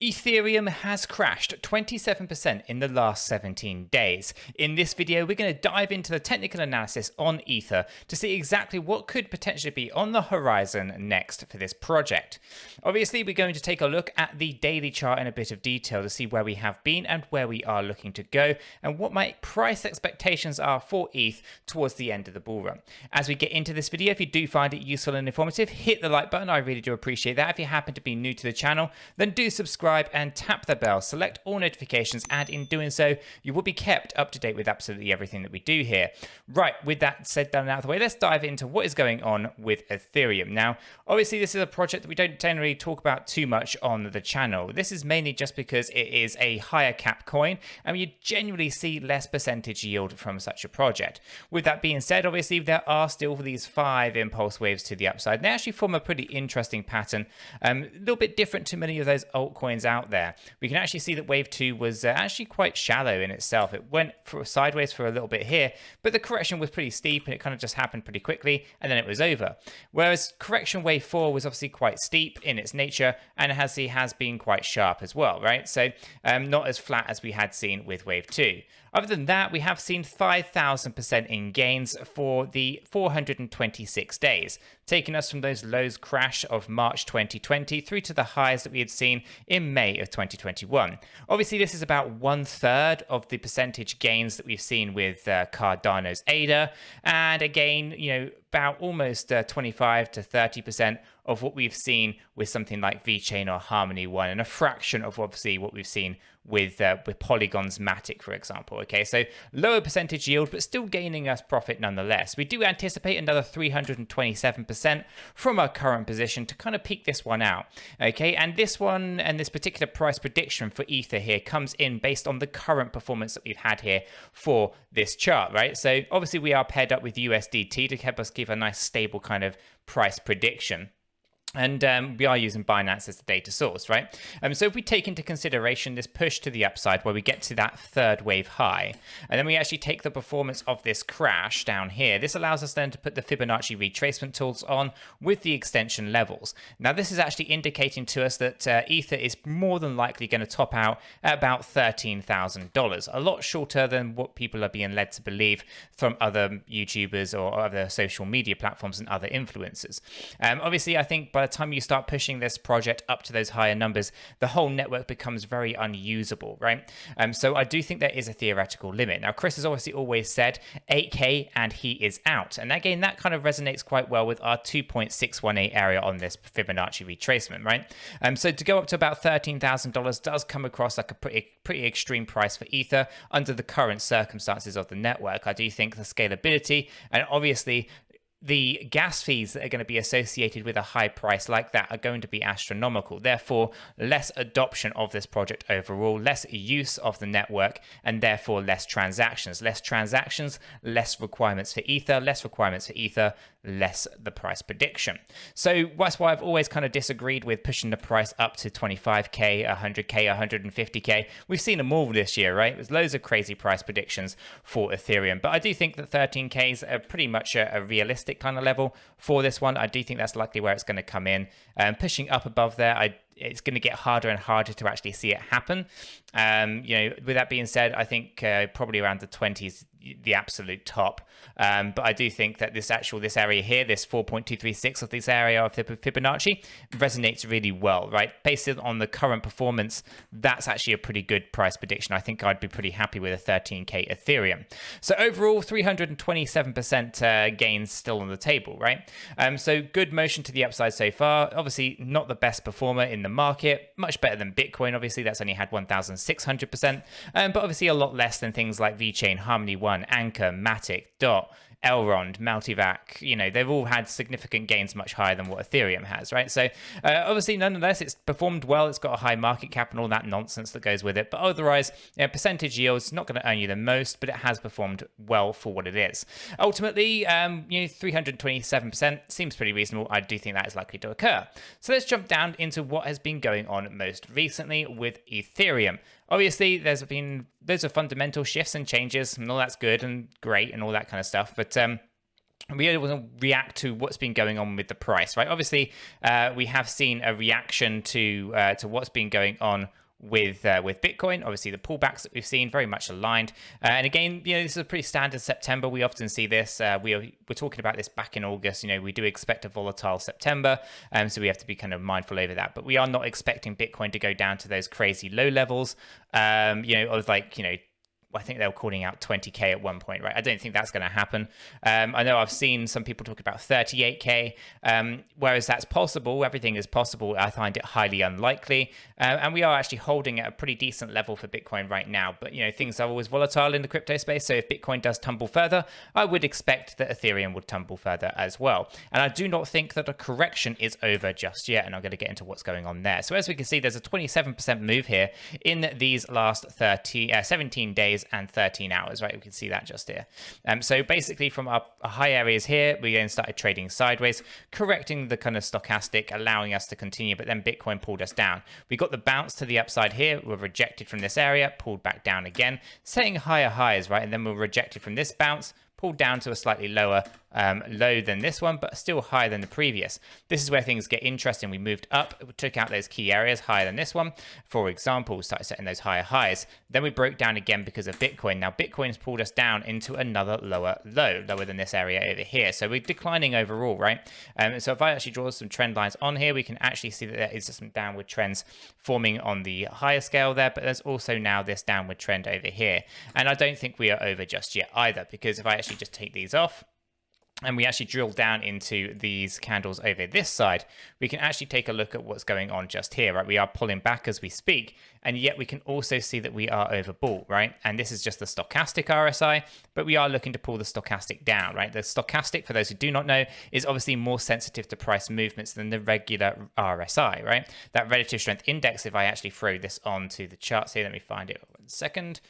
Ethereum has crashed 27% in the last 17 days. In this video, we're going to dive into the technical analysis on Ether to see exactly what could potentially be on the horizon next for this project. Obviously, we're going to take a look at the daily chart in a bit of detail to see where we have been and where we are looking to go and what my price expectations are for ETH towards the end of the bull run. As we get into this video, if you do find it useful and informative, hit the like button. I really do appreciate that. If you happen to be new to the channel, then do subscribe and tap the bell, select all notifications, and in doing so, you will be kept up to date with absolutely everything that we do here. Right, with that said, done and out of the way, let's dive into what is going on with Ethereum. Now, obviously, this is a project that we don't generally talk about too much on the channel. This is mainly just because it is a higher cap coin, and you genuinely see less percentage yield from such a project. With that being said, obviously, there are still these 5 impulse waves to the upside. They actually form a pretty interesting pattern, a little bit different to many of those altcoins out there. We can actually see that wave 2 was actually quite shallow in itself. It went sideways for a little bit here, but the correction was pretty steep and it kind of just happened pretty quickly and then it was over. Whereas correction wave 4 was obviously quite steep in its nature and has been quite sharp as well, right? So not as flat as we had seen with wave 2. Other than that, we have seen 5,000% in gains for the 426 days, taking us from those lows crash of March 2020 through to the highs that we had seen in May of 2021. Obviously, this is about 1/3 of the percentage gains that we've seen with Cardano's ADA, and again, about almost 25 to 30% of what we've seen with something like VeChain or Harmony One, and a fraction of obviously what we've seen with Polygon's Matic, for example. Okay, so lower percentage yield, but still gaining us profit nonetheless. We do anticipate another 327% from our current position to kind of peak this one out. Okay, and this one and this particular price prediction for Ether here comes in based on the current performance that we've had here for this chart, right? So obviously we are paired up with USDT to help us give a nice stable kind of price prediction. And we are using Binance as the data source, right? So if we take into consideration this push to the upside where we get to that 3rd wave high, and then we actually take the performance of this crash down here, this allows us then to put the Fibonacci retracement tools on with the extension levels. Now, this is actually indicating to us that Ether is more than likely going to top out at about $13,000, a lot shorter than what people are being led to believe from other YouTubers or other social media platforms and other influencers. Obviously, I think by the time you start pushing this project up to those higher numbers, the whole network becomes very unusable, right? So I do think there is a theoretical limit. Now, Chris has obviously always said 8K and he is out. And again, that kind of resonates quite well with our 2.618 area on this Fibonacci retracement, right? So to go up to about $13,000 does come across like a pretty extreme price for Ether under the current circumstances of the network. I do think the scalability and obviously the gas fees that are going to be associated with a high price like that are going to be astronomical. Therefore, less adoption of this project overall, less use of the network, and therefore less transactions. Less transactions, less requirements for Ether, less requirements for Ether, less the price prediction. So that's why I've always kind of disagreed with pushing the price up to 25K, 100K, 150K. We've seen them all this year, right? There's loads of crazy price predictions for Ethereum. But I do think that 13K is pretty much a realistic kind of level for this one. I do think that's likely where it's going to come in. Pushing up above there, it's going to get harder and harder to actually see it happen. With that being said, I think probably around the 20s, the absolute top. But I do think that this area here, this 4.236 of this area of Fibonacci resonates really well, right? Based on the current performance, that's actually a pretty good price prediction. I think I'd be pretty happy with a 13K Ethereum. So overall, 327% gains still on the table, right? So good motion to the upside so far. Obviously, not the best performer in the market. Much better than Bitcoin, obviously. That's only had 1,600%. But obviously a lot less than things like VeChain, Harmony One, Anchor, Matic, DOT, Elrond, 𝗲𝗲𝗪, they've all had significant gains much higher than what Ethereum has, right? So obviously, nonetheless, it's performed well. It's got a high market cap and all that nonsense that goes with it. But otherwise, percentage yield's not going to earn you the most, but it has performed well for what it is. Ultimately, 327% seems pretty reasonable. I do think that is likely to occur. So let's jump down into what has been going on most recently with Ethereum. Obviously, there's been loads of fundamental shifts and changes, and all that's good and great and all that kind of stuff. But we want to react to what's been going on with the price, right? Obviously, we have seen a reaction to what's been going on with Bitcoin. Obviously, the pullbacks that we've seen very much aligned. And again, this is a pretty standard September. We often see this. We're talking about this back in August. We do expect a volatile September, so we have to be kind of mindful over that. But we are not expecting Bitcoin to go down to those crazy low levels. Of like I think they were calling out 20K at one point, right? I don't think that's going to happen. I know I've seen some people talk about 38K, whereas that's possible. Everything is possible. I find it highly unlikely. And we are actually holding at a pretty decent level for Bitcoin right now. But, things are always volatile in the crypto space. So if Bitcoin does tumble further, I would expect that Ethereum would tumble further as well. And I do not think that a correction is over just yet. And I'm going to get into what's going on there. So as we can see, there's a 27% move here in these last 17 days and 13 hours, right? We can see that just here. So basically from our high areas here, we then started trading sideways, correcting the kind of stochastic, allowing us to continue, but then Bitcoin pulled us down. We got the bounce to the upside here, we're rejected from this area, pulled back down again, setting higher highs, right? And then we're rejected from this bounce, pulled down to a slightly lower low than this one, but still higher than the previous. This is where things get interesting. We moved up, we took out those key areas higher than this one. For example, we started setting those higher highs. Then we broke down again because of Bitcoin. Now Bitcoin's pulled us down into another lower low, lower than this area over here. So we're declining overall, right? So if I actually draw some trend lines on here, we can actually see that there is some downward trends forming on the higher scale there, but there's also now this downward trend over here. And I don't think we are over just yet either, because if I actually just take these off, and we actually drill down into these candles over this side, we can actually take a look at what's going on just here, right? We are pulling back as we speak, and yet we can also see that we are overbought, right? And this is just the stochastic RSI, but we are looking to pull the stochastic down, right? The stochastic, for those who do not know, is obviously more sensitive to price movements than the regular RSI, right? That relative strength index, if I actually throw this onto the charts here, let me find it 1 second.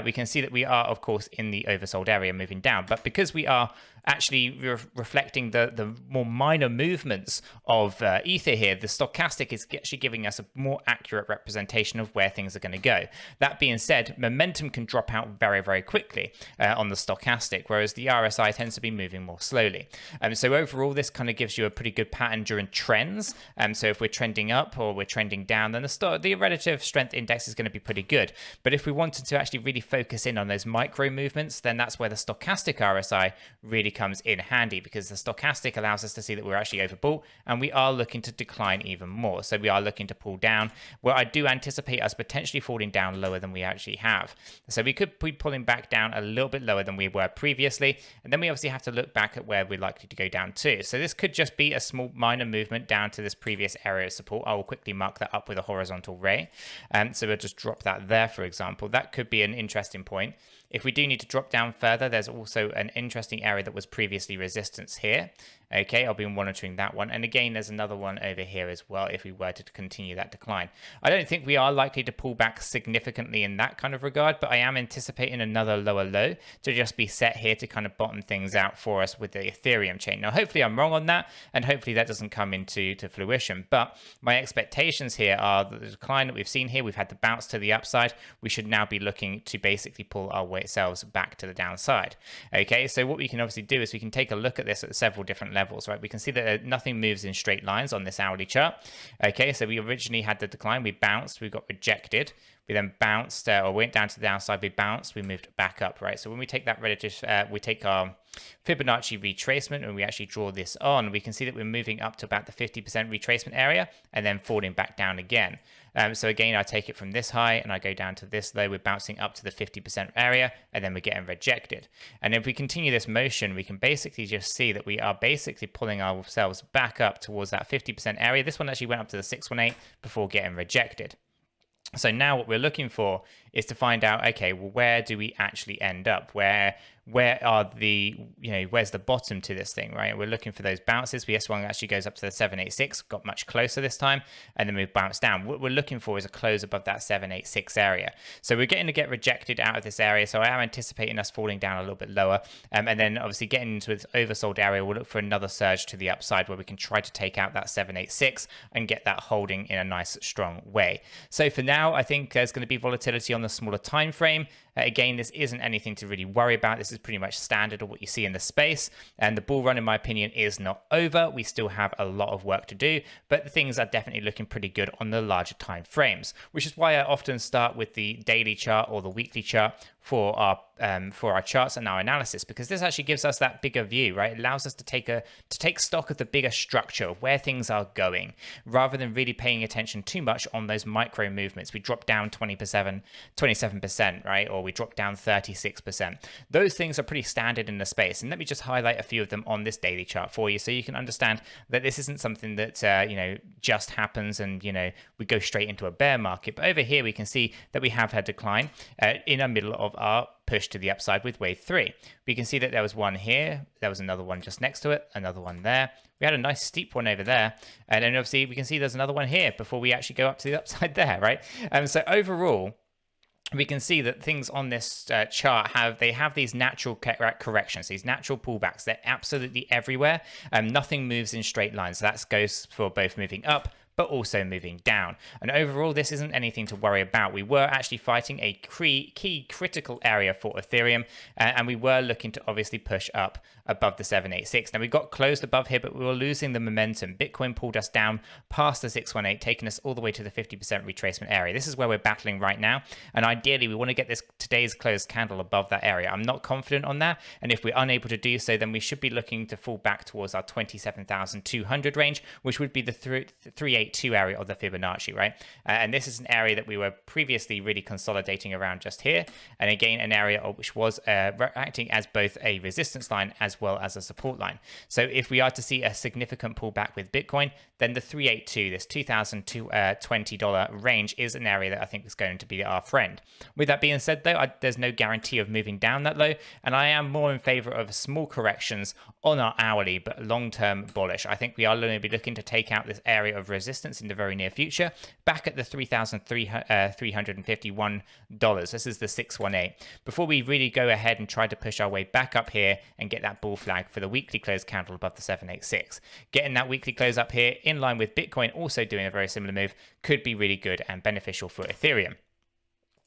We can see that we are, of course, in the oversold area moving down. But because we are actually reflecting the more minor movements of Ether here, the stochastic is actually giving us a more accurate representation of where things are going to go. That being said, momentum can drop out very, very quickly on the stochastic, whereas the RSI tends to be moving more slowly. So overall, this kind of gives you a pretty good pattern during trends. So if we're trending up or we're trending down, then the relative strength index is going to be pretty good. But if we wanted to actually really focus in on those micro movements, then that's where the stochastic RSI really comes in handy, because the stochastic allows us to see that we're actually overbought and we are looking to decline even more. So we are looking to pull down, where I do anticipate us potentially falling down lower than we actually have. So we could be pulling back down a little bit lower than we were previously, and then we obviously have to look back at where we're likely to go down to. So this could just be a small minor movement down to this previous area of support. I will quickly mark that up with a horizontal ray. So we'll just drop that there, for example. That could be an interesting point. If we do need to drop down further, there's also an interesting area that was previously resistance here. Okay, I'll be monitoring that one. And again, there's another one over here as well if we were to continue that decline. I don't think we are likely to pull back significantly in that kind of regard, but I am anticipating another lower low to just be set here to kind of bottom things out for us with the Ethereum chain. Now, hopefully I'm wrong on that, and hopefully that doesn't come into fruition. But my expectations here are that the decline that we've seen here, we've had the bounce to the upside. We should now be looking to basically pull our weight selves back to the downside. Okay, so what we can obviously do is we can take a look at this at several different levels, right? We can see that nothing moves in straight lines on this hourly chart. Okay, so we originally had the decline, we bounced, we got rejected, we then bounced or went down to the downside, we bounced, we moved back up, right? So when we take that relative, we take our Fibonacci retracement and we actually draw this on, we can see that we're moving up to about the 50% retracement area and then falling back down again. So again, I take it from this high and I go down to this low, we're bouncing up to the 50% area and then we're getting rejected. And if we continue this motion, we can basically just see that we are basically pulling ourselves back up towards that 50% area. This one actually went up to the 618 before getting rejected. So now what we're looking for is to find out, okay, well, where do we actually end up? Where are the, where's the bottom to this thing, right? We're looking for those bounces. The S1 actually goes up to the 786, got much closer this time, and then we've bounced down. What we're looking for is a close above that 786 area. So we're getting to get rejected out of this area. So I am anticipating us falling down a little bit lower. And then obviously getting into this oversold area, we'll look for another surge to the upside where we can try to take out that 786 and get that holding in a nice, strong way. So for now, I think there's going to be volatility on on the smaller time frame. Again, this isn't anything to really worry about. This is pretty much standard of what you see in the space. And the bull run, in my opinion, is not over. We still have a lot of work to do, but things are definitely looking pretty good on the larger time frames, which is why I often start with the daily chart or the weekly chart for our charts and our analysis, because this actually gives us that bigger view, right? It allows us to take stock of the bigger structure of where things are going, rather than really paying attention too much on those micro movements. We dropped down 27%, right? Or we dropped down 36%. Those things are pretty standard in the space. And let me just highlight a few of them on this daily chart for you, so you can understand that this isn't something that just happens and we go straight into a bear market. But over here we can see that we have had decline in the middle of our push to the upside with wave 3. We can see that there was one here, there was another one just next to it, another one there. We had a nice steep one over there, and then obviously we can see there's another one here before we actually go up to the upside there, right? So overall, we can see that things on this chart have these natural corrections, these natural pullbacks. They're absolutely everywhere. Nothing moves in straight lines. So that goes for both moving up but also moving down. And overall, this isn't anything to worry about. We were actually fighting a key critical area for Ethereum, and we were looking to obviously push up above the 786. Now, we got closed above here, but we were losing the momentum. Bitcoin pulled us down past the 618, taking us all the way to the 50% retracement area. This is where we're battling right now, and ideally, we want to get today's closed candle above that area. I'm not confident on that, and if we're unable to do so, then we should be looking to fall back towards our 27,200 range, which would be the 382 area of the Fibonacci, right? And this is an area that we were previously really consolidating around just here, and again, an area which was acting as both a resistance line as well as a support line. So if we are to see a significant pullback with Bitcoin, then the 382, this $2,020 range, is an area that I think is going to be our friend. With that being said, though, there's no guarantee of moving down that low, and I am more in favor of small corrections on our hourly, but long-term bullish. I think we are going to be looking to take out this area of resistance in the very near future, back at the $3,351. This is the 618. Before we really go ahead and try to push our way back up here and get that bull flag for the weekly close candle above the 786. Getting that weekly close up here in line with Bitcoin also doing a very similar move could be really good and beneficial for Ethereum.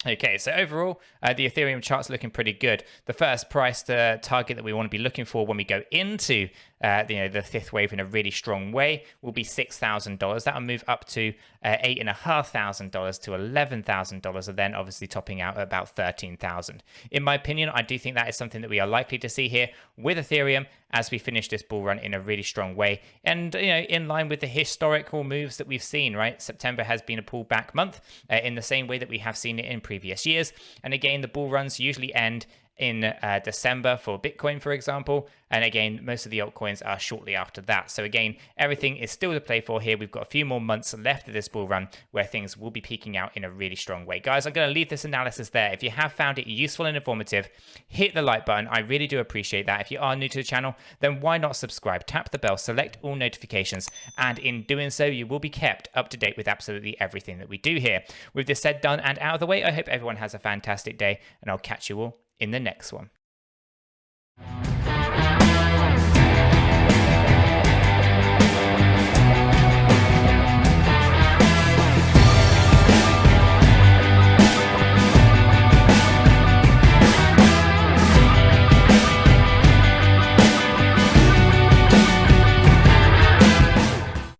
Okay, so overall, the Ethereum chart's looking pretty good. The first price target that we want to be looking for when we go into the fifth wave in a really strong way will be $6,000. That'll move up to $8,500 to $11,000, and then obviously topping out at about $13,000. In my opinion, I do think that is something that we are likely to see here with Ethereum as we finish this bull run in a really strong way, and in line with the historical moves that we've seen. Right, September has been a pullback month in the same way that we have seen it in previous years, and again, the bull runs usually end in December for Bitcoin, for example, and again, most of the altcoins are shortly after that. So again, everything is still to play for here. We've got a few more months left of this bull run where things will be peaking out in a really strong way. Guys, I'm going to leave this analysis there. If you have found it useful and informative, hit the like button. I really do appreciate that. If you are new to the channel, then why not subscribe? Tap the bell, select all notifications, and in doing so, you will be kept up to date with absolutely everything that we do here. With this said, done, and out of the way, I hope everyone has a fantastic day, and I'll catch you all in the next one.